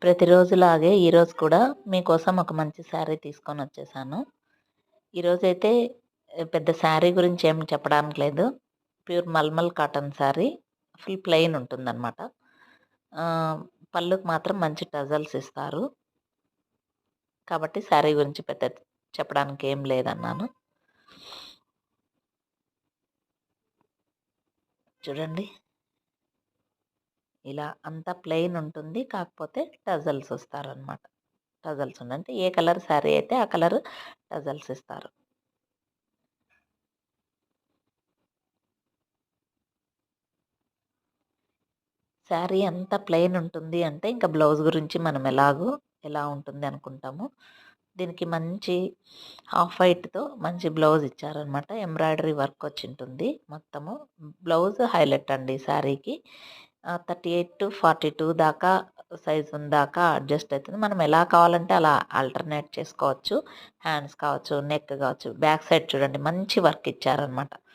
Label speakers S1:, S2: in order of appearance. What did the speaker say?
S1: ప్రతిరోజులాగే ఈరోజు కూడా మీకోసం ఒక మంచి శారీ తీసుకొనొచ్చేసాను. ఈరోజైతే పెద్ద శారీ గురించి ఏమి చెప్పడానికి లేదు. Pure mulmul cotton sari. Full plain ఉంటుందనమాట. పళ్ళుకి మాత్రం మంచి టజల్స్ ఇస్తారు. కాబట్టి శారీ గురించి పెద్ద చెప్పడానికి ఏం లేదన్నాను. చూడండి. ఇలా అంతా ప్లెయిన్ ఉంటుంది. కాకపోతే టజల్స్ వస్తారనమాట. టజల్స్ అంటే ఏ కలర్ శారీ అయితే ఆ కలర్ టజల్స్ ఇస్తారు. శారీ అంతా ప్లెయిన్ ఉంటుంది అంటే ఇంకా బ్లౌజ్ గురించి మనం ఎలా ఉంటుంది అనుకుంటాము. దీనికి మంచి హాఫ్ వైట్‌తో మంచి బ్లౌజ్ ఇచ్చారనమాట. ఎంబ్రాయిడరీ వర్క్ వచ్చింటుంది మొత్తము. బ్లౌజ్ హైలైట్ అండి శారీకి. 38-42 దాకా సైజ్ దాకా అడ్జస్ట్ అయితుంది. మనం ఎలా కావాలంటే అలా ఆల్టర్‌నేట్ చేసుకోవచ్చు. హ్యాండ్స్ కావచ్చు, నెక్ కావచ్చు. బ్యాక్ సైడ్ చూడండి మంచి వర్క్ ఇచ్చారనమాట.